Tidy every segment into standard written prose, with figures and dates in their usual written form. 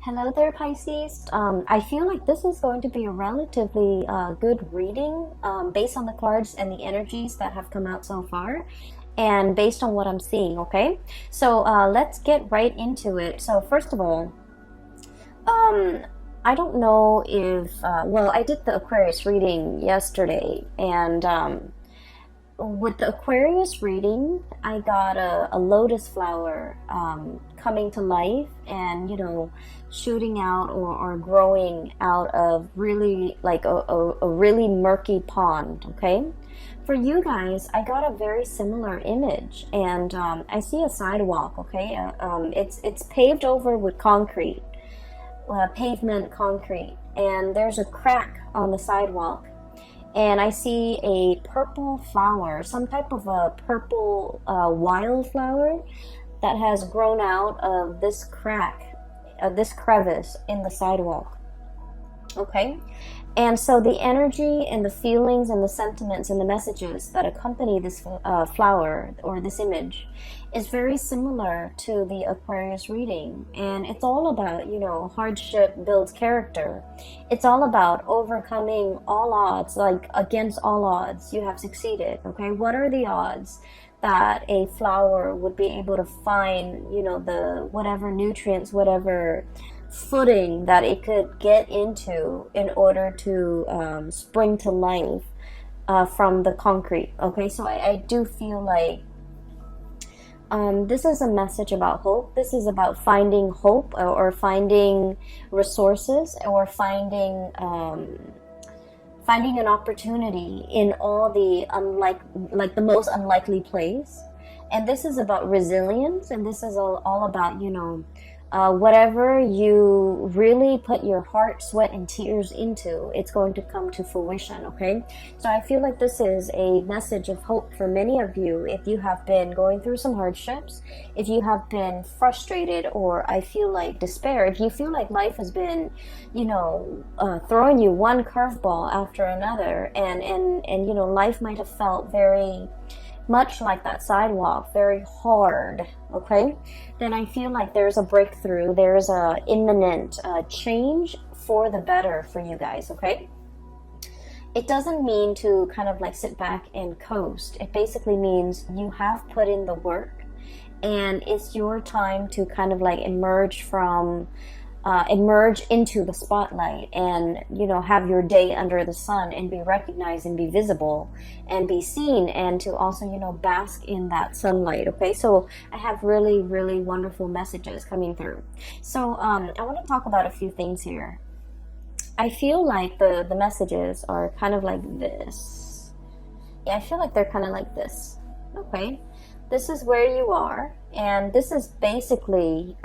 Hello there, Pisces. I feel like this is going to be a relatively good reading based on the cards and the energies that have come out so far and based on what I'm seeing, okay? So let's get right into it. So first of all, I don't know if, well, I did the Aquarius reading yesterday, and with the Aquarius reading, I got a lotus flower coming to life and, shooting out or growing out of really like a really murky pond, okay? For you guys, I got a very similar image, and I see a sidewalk, okay? It's paved over with concrete, pavement concrete, and there's a crack on the sidewalk. And I see a purple flower, some type of a purple wildflower that has grown out of this crack, this crevice in the sidewalk. Okay? And so the energy and the feelings and the sentiments and the messages that accompany this flower or this image is very similar to the Aquarius reading. And it's all about, hardship builds character. It's all about overcoming all odds, like against all odds, you have succeeded. Okay, what are the odds that a flower would be able to find, the whatever nutrients, whatever footing that it could get into in order to spring to life from the concrete. Okay, so I do feel like this is a message about hope. This is about finding hope or finding resources or finding an opportunity in all the like the most unlikely place. And this is about resilience, and this is all about whatever you really put your heart, sweat, and tears into, it's going to come to fruition, okay? So I feel like this is a message of hope for many of you if you have been going through some hardships, if you have been frustrated, or I feel like despair, if you feel like life has been, throwing you one curveball after another, and life might have felt very much like that sidewalk, very hard, okay? Then I feel like there's a breakthrough, there's a imminent change for the better for you guys, okay? It doesn't mean to kind of like sit back and coast. It basically means you have put in the work, and it's your time to kind of like emerge into the spotlight and have your day under the sun and be recognized and be visible and be seen, and to also bask in that sunlight. Okay, so I have really, really wonderful messages coming through. So I want to talk about a few things here. I feel like the messages are kind of like this. Yeah, I feel like they're kind of like this. Okay, this is where you are, and this is basically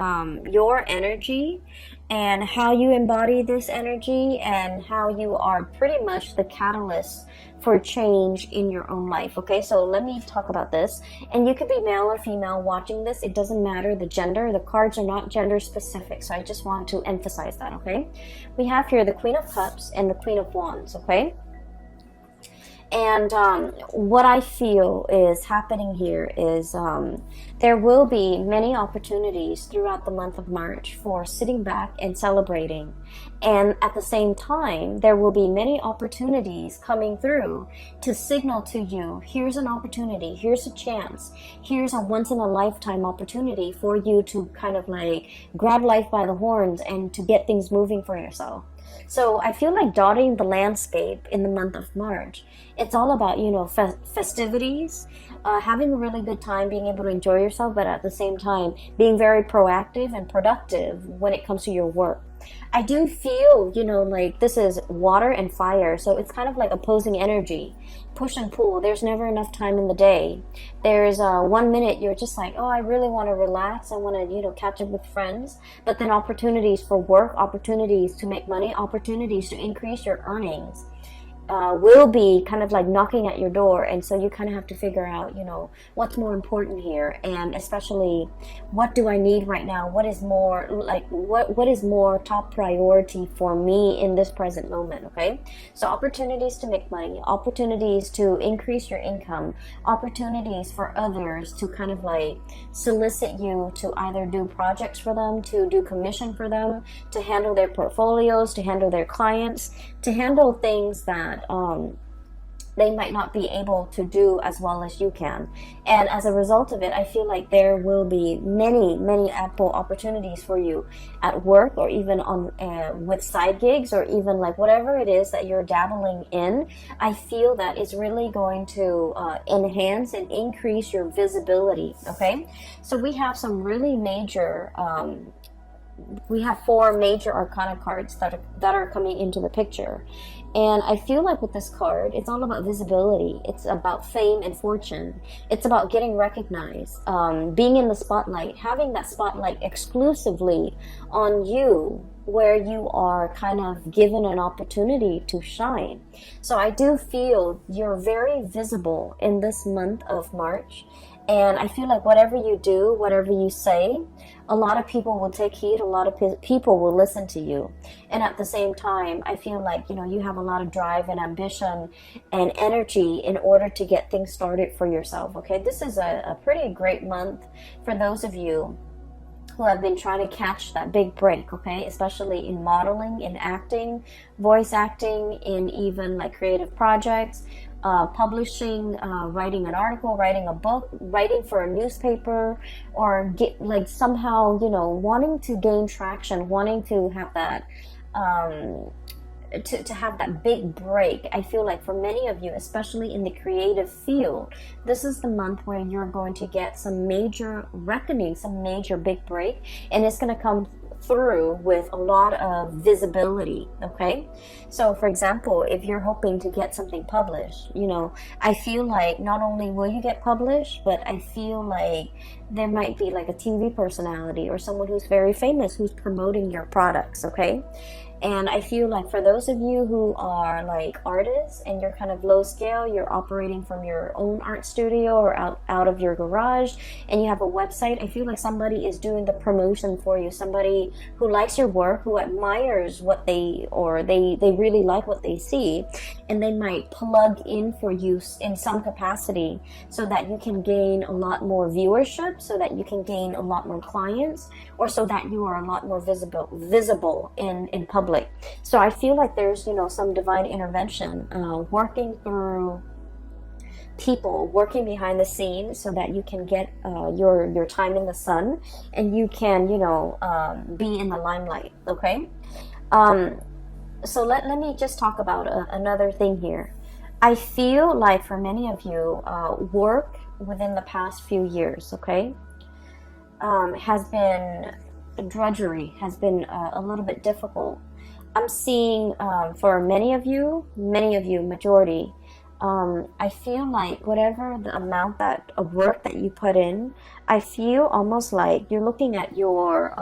your energy and how you embody this energy and how you are pretty much the catalyst for change in your own life. Okay, so let me talk about this. And you could be male or female watching this. It doesn't matter the gender. The cards are not gender specific, so I just want to emphasize that, okay? We have here the Queen of Cups and the Queen of Wands, okay? And what I feel is happening here is there will be many opportunities throughout the month of March for sitting back and celebrating. And at the same time, there will be many opportunities coming through to signal to you, here's an opportunity, here's a chance, here's a once-in-a-lifetime opportunity for you to kind of like grab life by the horns and to get things moving for yourself. So I feel like dotting the landscape in the month of March, it's all about, festivities, having a really good time, being able to enjoy yourself, but at the same time, being very proactive and productive when it comes to your work. I do feel, like this is water and fire, so it's kind of like opposing energy, push and pull. There's never enough time in the day. There's 1 minute you're just like, oh, I really want to relax, I want to, catch up with friends, but then opportunities for work, opportunities to make money, opportunities to increase your earnings. will be kind of like knocking at your door, and so you kind of have to figure out, you know, what's more important here, and especially what do I need right now, what is more like what is more top priority for me in this present moment. Okay, so opportunities to make money, opportunities to increase your income, opportunities for others to kind of like solicit you to either do projects for them, to do commission for them, to handle their portfolios, to handle their clients, to handle things that they might not be able to do as well as you can. And as a result of it, I feel like there will be many ample opportunities for you at work, or even on with side gigs, or even like whatever it is that you're dabbling in. I feel that it's really going to enhance and increase your visibility. Okay, so we have some really major we have 4 major arcana cards that are coming into the picture. And I feel like with this card, it's all about visibility. It's about fame and fortune. It's about getting recognized, being in the spotlight, having that spotlight exclusively on you, where you are kind of given an opportunity to shine. So I do feel you're very visible in this month of March. And I feel like whatever you do, whatever you say, a lot of people will take heed, a lot of people will listen to you. And at the same time, I feel like, you know, you have a lot of drive and ambition and energy in order to get things started for yourself. Okay, this is a pretty great month for those of you who have been trying to catch that big break, okay, especially in modeling, in acting, voice acting, in even like creative projects, publishing, writing an article, writing a book, writing for a newspaper, or get like somehow, you know, wanting to gain traction, wanting to have that to have that big break. I feel like for many of you, especially in the creative field, this is the month where you're going to get some major reckoning, some major big break, and it's going to come through with a lot of visibility. Okay, so for example, if you're hoping to get something published, you know, I feel like not only will you get published, but I feel like there might be like a TV personality or someone who's very famous who's promoting your products. Okay, and I feel like for those of you who are like artists and you're kind of low scale, you're operating from your own art studio or out of your garage, and you have a website, I feel like somebody is doing the promotion for you. Somebody who likes your work, who admires what they really like what they see, and they might plug in for you in some capacity so that you can gain a lot more viewership, so that you can gain a lot more clients, or so that you are a lot more visible in public. So I feel like there's, you know, some divine intervention working through people, working behind the scenes, so that you can get your time in the sun, and you can, you know, be in the limelight. Okay, so let me just talk about another thing here. I feel like for many of you, work within the past few years, okay, has been drudgery, has been a little bit difficult. I'm seeing for many of you, majority, I feel like whatever the amount of work that you put in, I feel almost like you're looking at your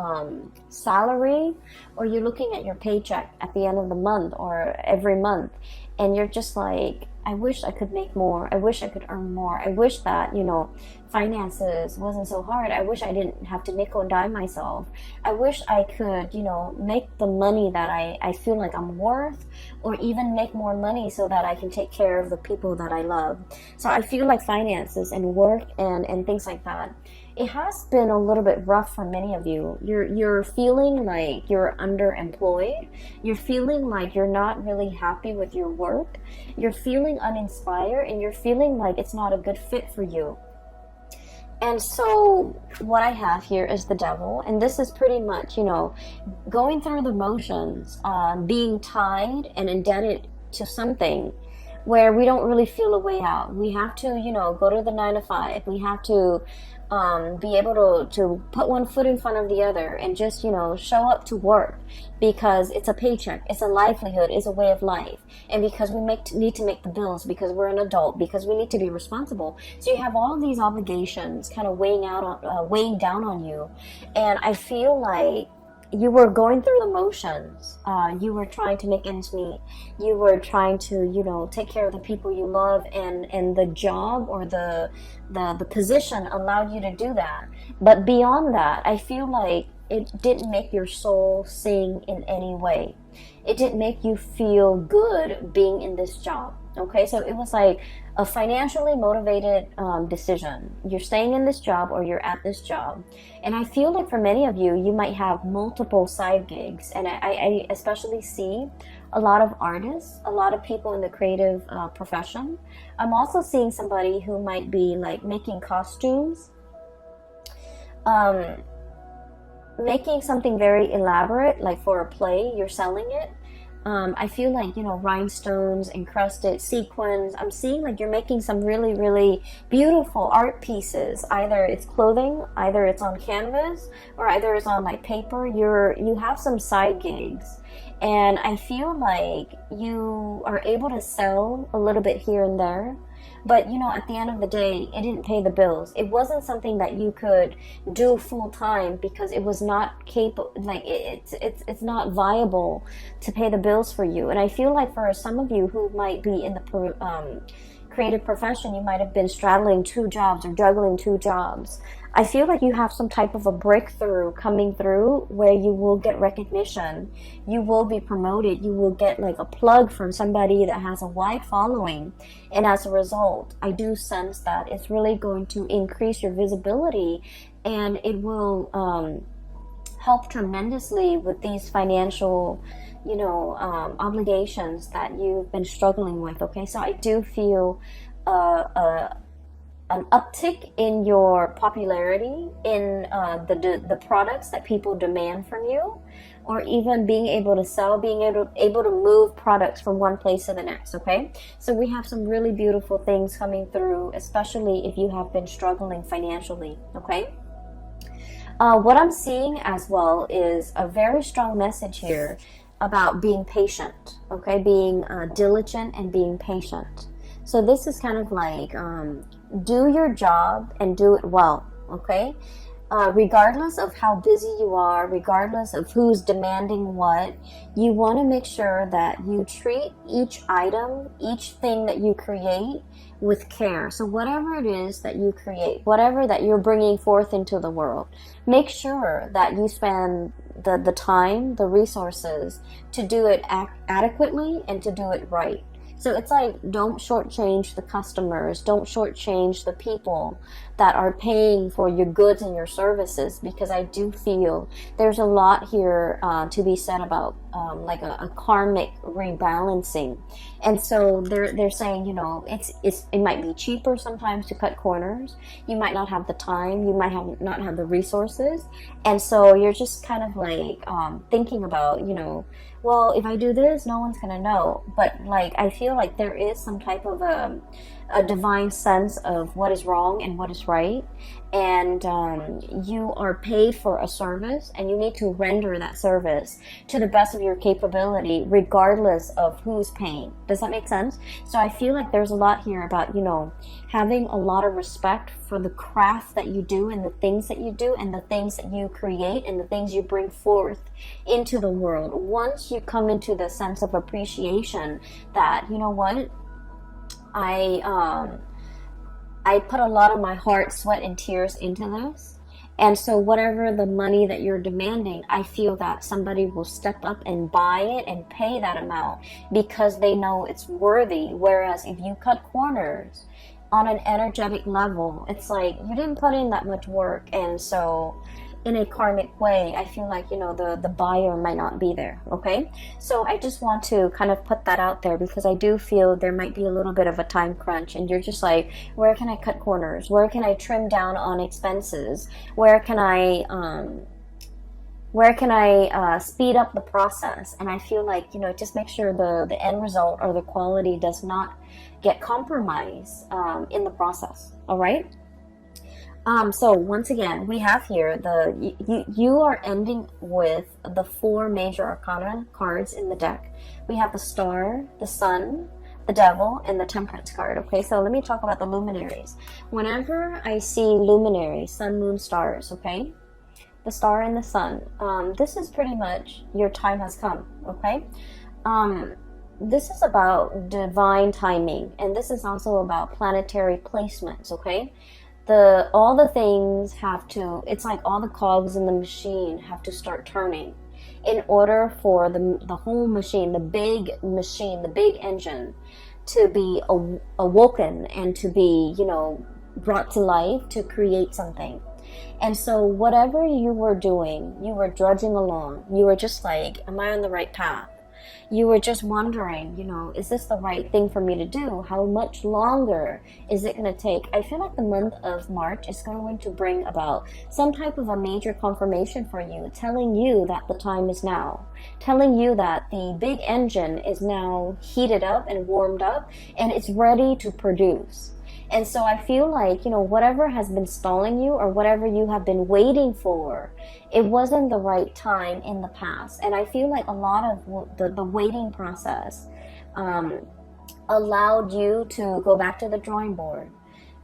salary, or you're looking at your paycheck at the end of the month or every month, and you're just like, I wish I could make more. I wish I could earn more. I wish that, you know, finances wasn't so hard. I wish I didn't have to nickel and dime myself. I wish I could, you know, make the money that I feel like I'm worth, or even make more money so that I can take care of the people that I love. So I feel like finances and work and things like that, it has been a little bit rough for many of you. You're feeling like you're underemployed. You're feeling like you're not really happy with your work. You're feeling uninspired, and you're feeling like it's not a good fit for you. And so what I have here is the devil, and this is pretty much, you know, going through the motions, being tied and indebted to something where we don't really feel a way out. We have to, you know, go to the 9 to 5. We have to be able to put one foot in front of the other and just, you know, show up to work, because it's a paycheck, it's a livelihood, it's a way of life, and because we need to make the bills, because we're an adult, because we need to be responsible. So you have all of these obligations kind of weighing down on you, and I feel like you were going through the motions. You were trying to make ends meet. You were trying to, you know, take care of the people you love, and the job or the position allowed you to do that. But beyond that, I feel like it didn't make your soul sing in any way. It didn't make you feel good being in this job. Okay, so it was like a financially motivated decision. You're staying in this job or you're at this job. And I feel like for many of you, you might have multiple side gigs. And I especially see a lot of artists, a lot of people in the creative profession. I'm also seeing somebody who might be like making costumes, making something very elaborate, like for a play, you're selling it. I feel like, you know, rhinestones, encrusted sequins. I'm seeing like you're making some really, really beautiful art pieces. Either it's clothing, either it's on canvas, or either it's on like paper. You have some side gigs. And I feel like you are able to sell a little bit here and there. But, you know, at the end of the day, it didn't pay the bills. It wasn't something that you could do full time because it was not capable, like it's not viable to pay the bills for you. And I feel like for some of you who might be in the creative profession, you might have been straddling two jobs or juggling two jobs. I feel like you have some type of a breakthrough coming through where you will get recognition, you will be promoted, you will get like a plug from somebody that has a wide following, and as a result, I do sense that it's really going to increase your visibility, and it will help tremendously with these financial, you know, obligations that you've been struggling with. Okay, so I do feel an uptick in your popularity in the products that people demand from you, or even being able to sell, being able to move products from one place to the next. Okay, so we have some really beautiful things coming through, especially if you have been struggling financially. Okay, what I'm seeing as well is a very strong message here about being patient. Okay, being diligent and being patient. So this is kind of like do your job and do it well, okay? Regardless of how busy you are, regardless of who's demanding what, you want to make sure that you treat each item, each thing that you create with care. So whatever it is that you create, whatever that you're bringing forth into the world, make sure that you spend the time, the resources to do it adequately and to do it right. So it's like, don't shortchange the customers, don't shortchange the people that are paying for your goods and your services, because I do feel there's a lot here to be said about like a karmic rebalancing. And so they're saying, you know, it might be cheaper sometimes to cut corners. You might not have the time, you might not have the resources, and so you're just kind of like thinking about, you know, well, if I do this, no one's gonna know. But like, I feel like there is some type of a divine sense of what is wrong and what is right, and you are paid for a service, and you need to render that service to the best of your capability, regardless of who's paying. Does that make sense? So I feel like there's a lot here about, you know, having a lot of respect for the craft that you do and the things that you do and the things that you create and the things you bring forth into the world. Once you come into the sense of appreciation that, you know what, I put a lot of my heart, sweat, and tears into this. And so whatever the money that you're demanding, I feel that somebody will step up and buy it and pay that amount because they know it's worthy. Whereas if you cut corners on an energetic level, it's like you didn't put in that much work. And so in a karmic way, I feel like, you know, the buyer might not be there. Okay, so I just want to kind of put that out there because I do feel there might be a little bit of a time crunch, and you're just like, where can I cut corners? Where can I trim down on expenses? Where can I speed up the process? And I feel like, you know, just make sure the end result or the quality does not get compromised in the process. All right. So once again, we have here you are ending with the 4 major arcana cards in the deck. We have the Star, the Sun, the Devil, and the Temperance card. Okay, so let me talk about the luminaries. Whenever I see luminaries, sun, moon, stars, okay, the star and the sun, this is pretty much your time has come, okay? This is about divine timing, and this is also about planetary placements, okay? All the things have to, it's like all the cogs in the machine have to start turning in order for the whole machine, the big engine, to be awoken and to be, you know, brought to life to create something. And so whatever you were doing, you were drudging along. You were just like, am I on the right path? You were just wondering, you know, is this the right thing for me to do? How much longer is it going to take? I feel like the month of March is going to bring about some type of a major confirmation for you, telling you that the time is now, telling you that the big engine is now heated up and warmed up and it's ready to produce. And so I feel like, you know, whatever has been stalling you or whatever you have been waiting for, it wasn't the right time in the past. And I feel like a lot of the waiting process allowed you to go back to the drawing board,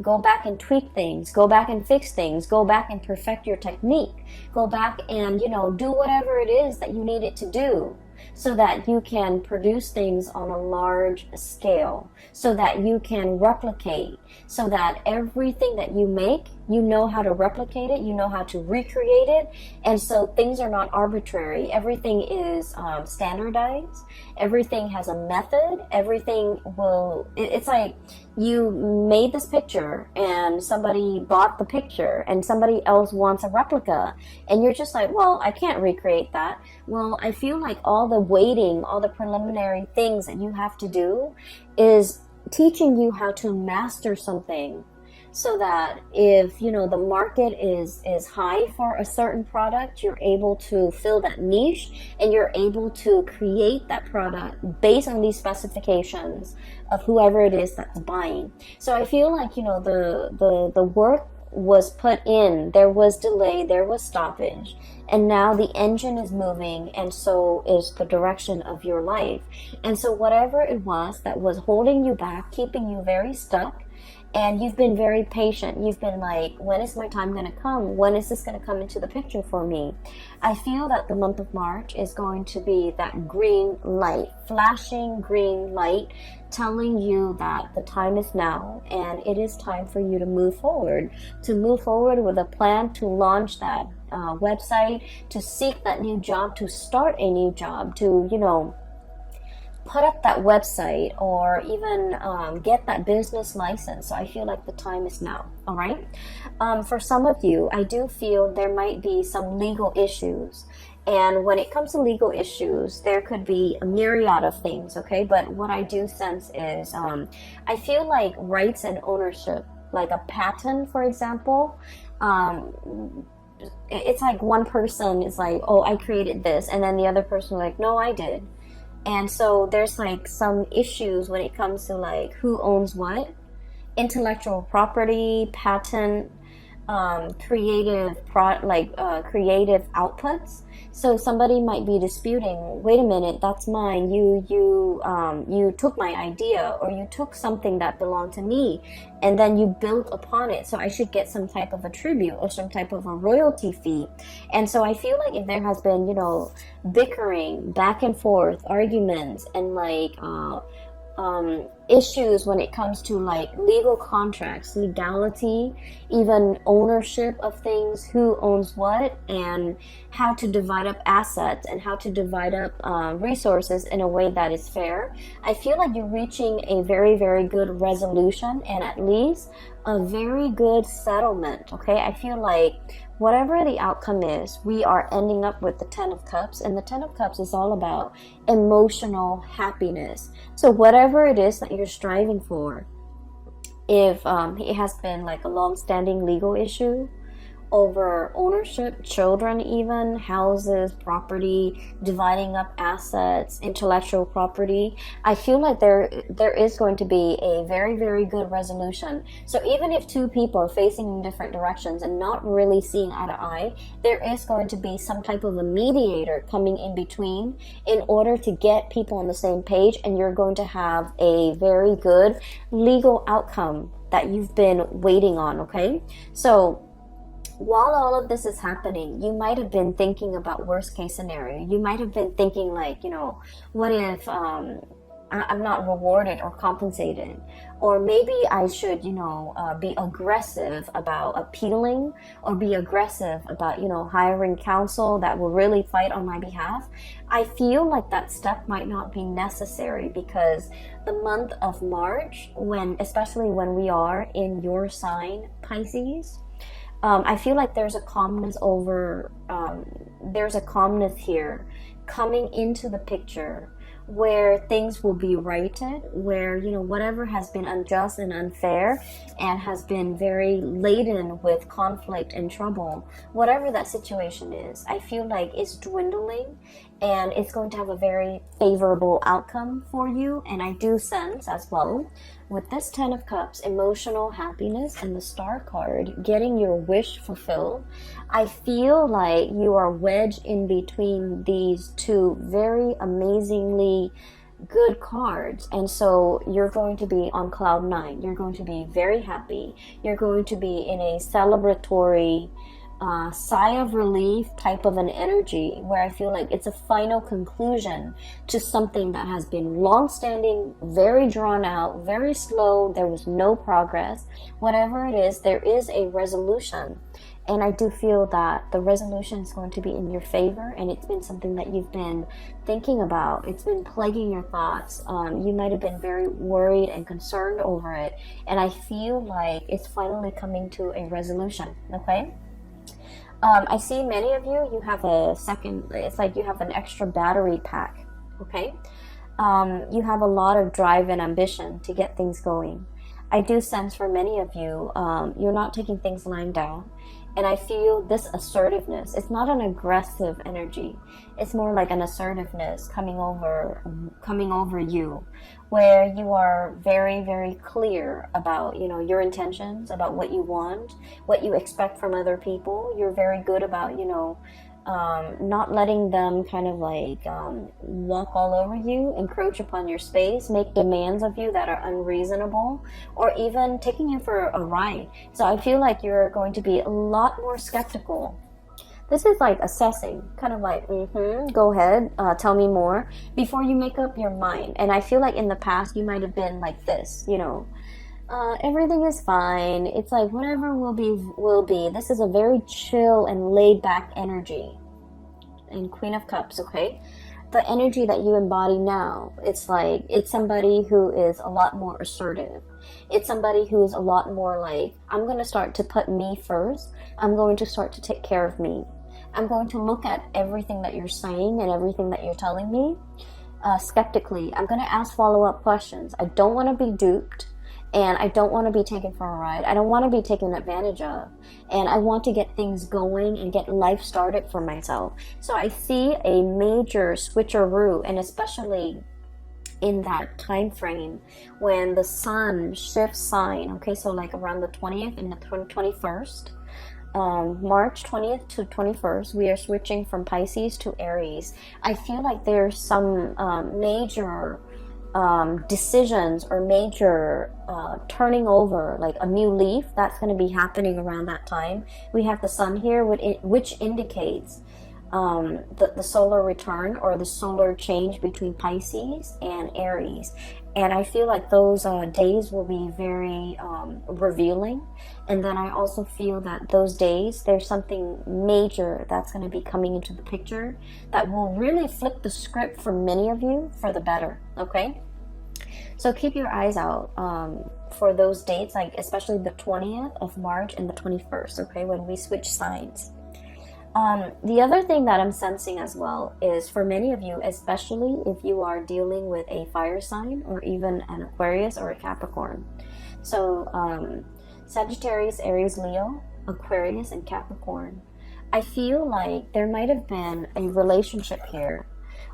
go back and tweak things, go back and fix things, go back and perfect your technique, go back and, you know, do whatever it is that you needed to do, so that you can produce things on a large scale, so that you can replicate, so that everything that you make, you know how to replicate it, you know how to recreate it, and so things are not arbitrary. Everything is standardized, everything has a method, everything will, it's like you made this picture and somebody bought the picture and somebody else wants a replica, and you're just like, well, I can't recreate that. Well, I feel like all the waiting, all the preliminary things that you have to do is teaching you how to master something, so that if, you know, the market is high for a certain product, you're able to fill that niche and you're able to create that product based on these specifications of whoever it is that's buying. So I feel like, you know, the work was put in, there was delay, there was stoppage, and now the engine is moving, and so is the direction of your life. And so whatever it was that was holding you back, keeping you very stuck, and you've been very patient, you've been like, when is my time going to come? When is this going to come into the picture for me? I feel that the month of March is going to be that green light, flashing green light, telling you that the time is now and it is time for you to move forward with a plan to launch that website, to seek that new job, to start a new job, to, you know, put up that website, or even get that business license. So I feel like the time is now. All right. For some of you, I do feel there might be some legal issues. And when it comes to legal issues, there could be a myriad of things. Okay. But what I do sense is I feel like rights and ownership, like a patent, for example, it's like one person is like, oh, I created this. And then the other person like, no, I did. And so there's like some issues when it comes to like who owns what, intellectual property, patent, creative outputs. So somebody might be disputing, wait a minute, that's mine. You took my idea, or you took something that belonged to me, and then you built upon it. So I should get some type of a tribute or some type of a royalty fee. And so I feel like if there has been, you know, bickering, back and forth, arguments, and like issues when it comes to like legal contracts, legality, even ownership of things, who owns what, and how to divide up assets and how to divide up resources in a way that is fair. I feel like you're reaching a very, very good resolution, and at least a very good settlement. Okay, I feel like whatever the outcome is, we are ending up with the 10 of Cups, and the 10 of Cups is all about emotional happiness. So whatever it is that you're striving for, if it has been like a long-standing legal issue over ownership, children, even houses, property, dividing up assets, intellectual property, I feel like there is going to be a very, very good resolution. So even if two people are facing in different directions and not really seeing eye to eye, there is going to be some type of a mediator coming in between in order to get people on the same page, and you're going to have a very good legal outcome that you've been waiting on. Okay, so while all of this is happening, you might have been thinking about worst case scenario. You might have been thinking like, what if I'm not rewarded or compensated? Or maybe I should, be aggressive about appealing, or be aggressive about, hiring counsel that will really fight on my behalf. I feel like that step might not be necessary, because the month of March, especially when we are in your sign, Pisces, I feel like there's a calmness here coming into the picture, where things will be righted, where, whatever has been unjust and unfair and has been very laden with conflict and trouble, whatever that situation is, I feel like it's dwindling, and it's going to have a very favorable outcome for you. And I do sense as well, with this 10 of Cups, emotional happiness, and the Star card, getting your wish fulfilled, I feel like you are wedged in between these two very amazingly good cards. And so you're going to be on cloud 9. You're going to be very happy. You're going to be in a celebratory sigh of relief type of an energy, where I feel like it's a final conclusion to something that has been long-standing, very drawn out, very slow. There was no progress. Whatever it is, there is a resolution. And I do feel that the resolution is going to be in your favor, and it's been something that you've been thinking about. It's been plaguing your thoughts. You might have been very worried and concerned over it. And I feel like it's finally coming to a resolution, okay? I see many of you, you have it's like you have an extra battery pack, okay? You have a lot of drive and ambition to get things going. I do sense for many of you, you're not taking things lying down. And I feel this assertiveness. It's not an aggressive energy. It's more like an assertiveness coming over you, where you are very, very clear about, your intentions, about what you want, what you expect from other people. You're very good about, not letting them kind of like walk all over you, encroach upon your space, make demands of you that are unreasonable, or even taking you for a ride. So I feel like you're going to be a lot more skeptical. This is like assessing, kind of like, go ahead, tell me more, before you make up your mind. And I feel like in the past you might have been like this, everything is fine. It's like whatever will be, will be. This is a very chill and laid back energy. And Queen of Cups, okay? The energy that you embody now, it's like, it's somebody who is a lot more assertive. It's somebody who is a lot more like, I'm going to start to put me first. I'm going to start to take care of me. I'm going to look at everything that you're saying and everything that you're telling me skeptically. I'm going to ask follow-up questions. I don't want to be duped. And I don't want to be taken for a ride. I don't want to be taken advantage of. And I want to get things going and get life started for myself. So I see a major switcheroo, and especially in that time frame when the sun shifts sign. Okay, so like around the 20th and the 21st. March 20th to 21st, we are switching from Pisces to Aries. I feel like there's some major decisions or major turning over, like a new leaf that's going to be happening around that time. We have the sun here, which indicates the solar return or the solar change between Pisces and Aries. And I feel like those days will be very revealing. And then I also feel that those days, there's something major that's going to be coming into the picture that will really flip the script for many of you for the better, okay? So keep your eyes out for those dates, like especially the 20th of March and the 21st, okay, when we switch signs. The other thing that I'm sensing as well is for many of you, especially if you are dealing with a fire sign or even an Aquarius or a Capricorn. So Sagittarius, Aries, Leo, Aquarius, and Capricorn. I feel like there might have been a relationship here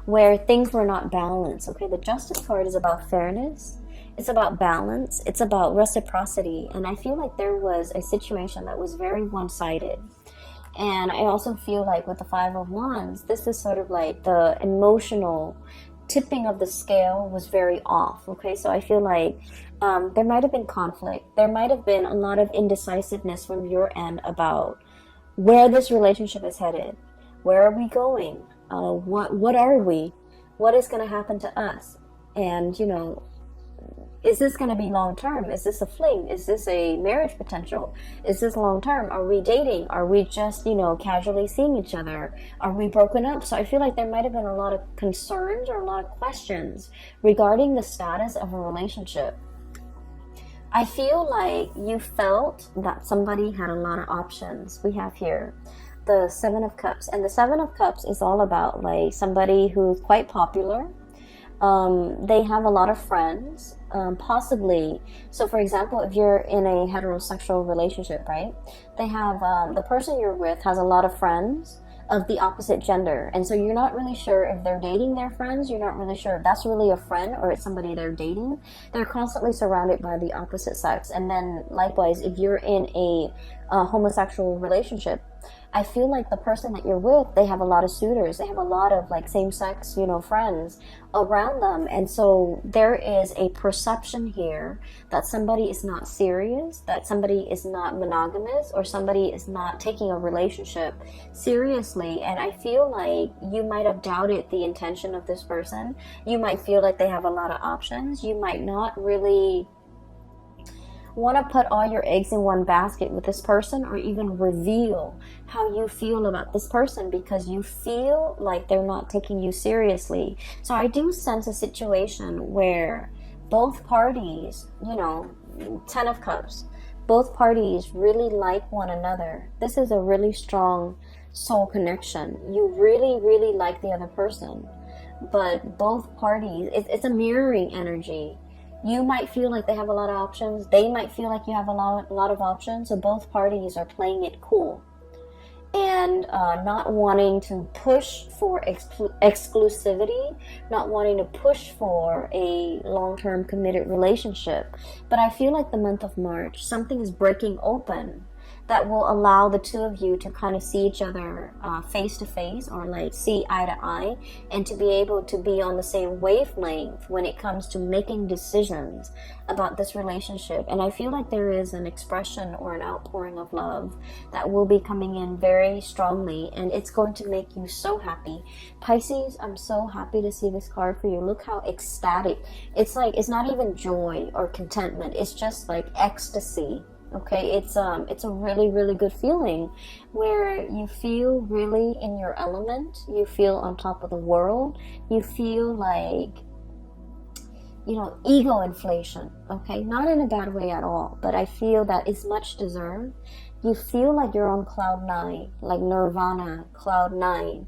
where things were not balanced. Okay, the Justice card is about fairness. It's about balance. It's about reciprocity. And I feel like there was a situation that was very one-sided. And I also feel like with the Five of Wands, this is sort of like the emotional tipping of the scale was very off. Okay, so I feel like there might have been conflict. There might have been a lot of indecisiveness from your end about where this relationship is headed. Where are we going? What are we? What is going to happen to us? And, you know, is this going to be long term? Is this a fling? Is this a marriage potential? Is this long term? Are we dating? Are we just, you know, casually seeing each other? Are we broken up? So I feel like there might have been a lot of concerns or a lot of questions regarding the status of a relationship. I feel like you felt that somebody had a lot of options. We have here the Seven of Cups, and the Seven of Cups is all about like somebody who's quite popular. They have a lot of friends, possibly. So for example, if you're in a heterosexual relationship, right, they have the person you're with has a lot of friends of the opposite gender, and so you're not really sure if they're dating their friends. You're not really sure if that's really a friend or it's somebody they're dating. They're constantly surrounded by the opposite sex. And then likewise, if you're in a homosexual relationship, I feel like the person that you're with, they have a lot of suitors. They have a lot of like same-sex, you know, friends around them. And so there is a perception here that somebody is not serious, that somebody is not monogamous, or somebody is not taking a relationship seriously. And I feel like you might have doubted the intention of this person. You might feel like they have a lot of options. You might not really want to put all your eggs in one basket with this person, or even reveal how you feel about this person, because you feel like they're not taking you seriously. So I do sense a situation where both parties, you know, 10 of Cups, both parties really like one another. This is a really strong soul connection. You really, really like the other person, but both parties, it's a mirroring energy. You might feel like they have a lot of options. They might feel like you have a lot of options. So both parties are playing it cool and not wanting to push for exclusivity, not wanting to push for a long-term committed relationship. But I feel like the month of March, something is breaking open that will allow the two of you to kind of see each other face to face, or like see eye to eye, and to be able to be on the same wavelength when it comes to making decisions about this relationship. And I feel like there is an expression or an outpouring of love that will be coming in very strongly, and it's going to make you so happy. Pisces, I'm so happy to see this card for you. Look how ecstatic. It's like, it's not even joy or contentment. It's just like ecstasy. Okay, it's a really, really good feeling where you feel really in your element. You feel on top of the world. You feel like, you know, ego inflation. Okay, not in a bad way at all, but I feel that it's much deserved. You feel like you're on cloud 9, like Nirvana, cloud 9,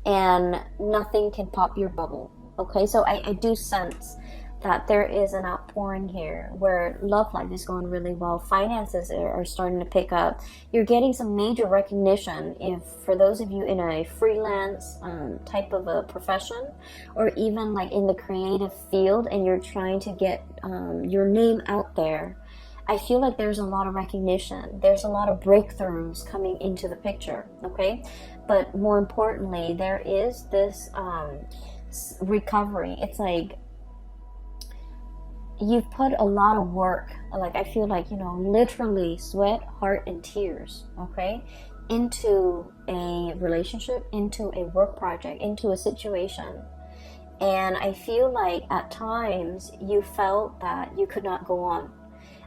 and nothing can pop your bubble. Okay, so I do sense that there is an outpouring here where love life is going really well. Finances are starting to pick up. You're getting some major recognition. If for those of you in a freelance type of a profession, or even like in the creative field, and you're trying to get your name out there, I feel like there's a lot of recognition. There's a lot of breakthroughs coming into the picture, okay? But more importantly, there is this recovery. It's like you've put a lot of work, like I feel like, you know, literally sweat, heart, and tears, okay, into a relationship, into a work project, into a situation. And I feel like at times you felt that you could not go on.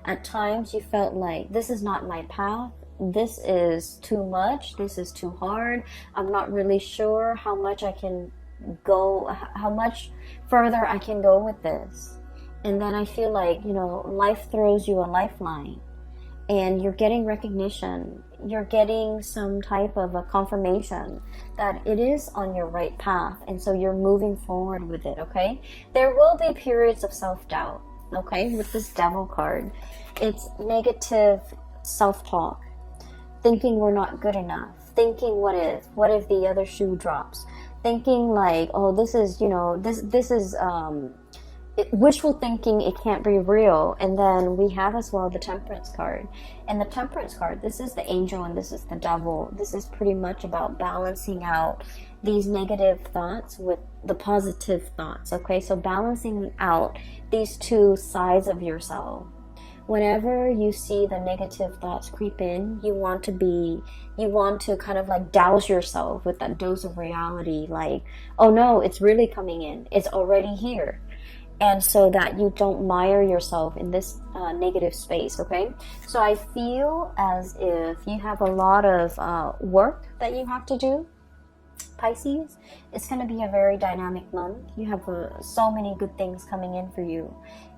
At times you felt like, this is not my path. This is too much. This is too hard. I'm not really sure how much I can go, how much further I can go with this. And then I feel like, you know, life throws you a lifeline, and you're getting recognition. You're getting some type of a confirmation that it is on your right path. And so you're moving forward with it, okay? There will be periods of self-doubt, okay? With this Devil card, it's negative self-talk, thinking we're not good enough, thinking what if the other shoe drops, thinking like, oh, this is, you know, this is wishful thinking, it can't be real. And then we have as well the Temperance card. And the Temperance card, this is the angel and this is the devil. This is pretty much about balancing out these negative thoughts with the positive thoughts, okay? So balancing out these two sides of yourself. whenever you see the negative thoughts creep in, you want to kind of like douse yourself with that dose of reality, like, oh no, it's really coming in, it's already here. And so that you don't mire yourself in this negative space, okay? So I feel as if you have a lot of work that you have to do, Pisces. It's going to be a very dynamic month. You have so many good things coming in for you.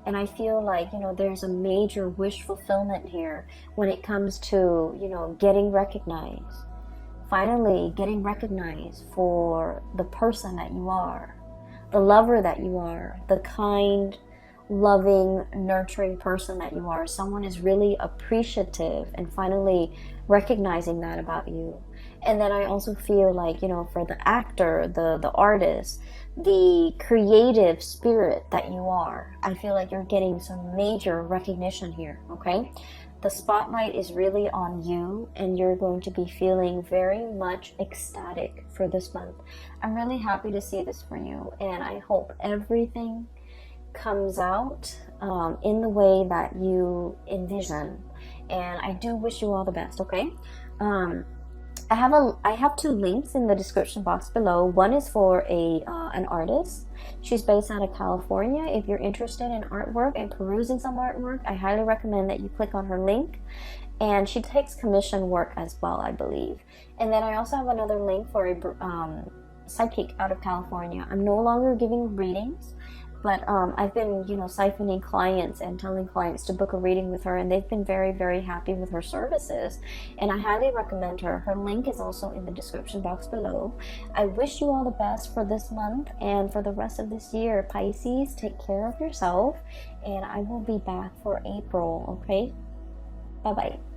And I feel like, there's a major wish fulfillment here when it comes to, getting recognized. Finally, getting recognized for the person that you are, the lover that you are, the kind, loving, nurturing person that you are. Someone is really appreciative and finally recognizing that about you. And then I also feel like, for the actor, the artist, the creative spirit that you are, I feel like you're getting some major recognition here, okay? The spotlight is really on you, and you're going to be feeling very much ecstatic for this month. I'm really happy to see this for you, and I hope everything comes out in the way that you envision. And I do wish you all the best, okay? I have 2 links in the description box below. One is for an artist. She's based out of California. If you're interested in artwork and perusing some artwork, I highly recommend that you click on her link. And she takes commission work as well, I believe. And then I also have another link for a psychic out of California. I'm no longer giving readings, but I've been, siphoning clients and telling clients to book a reading with her, and they've been very, very happy with her services. And I highly recommend her. Her link is also in the description box below. I wish you all the best for this month and for the rest of this year. Pisces, take care of yourself, and I will be back for April, okay? Bye-bye.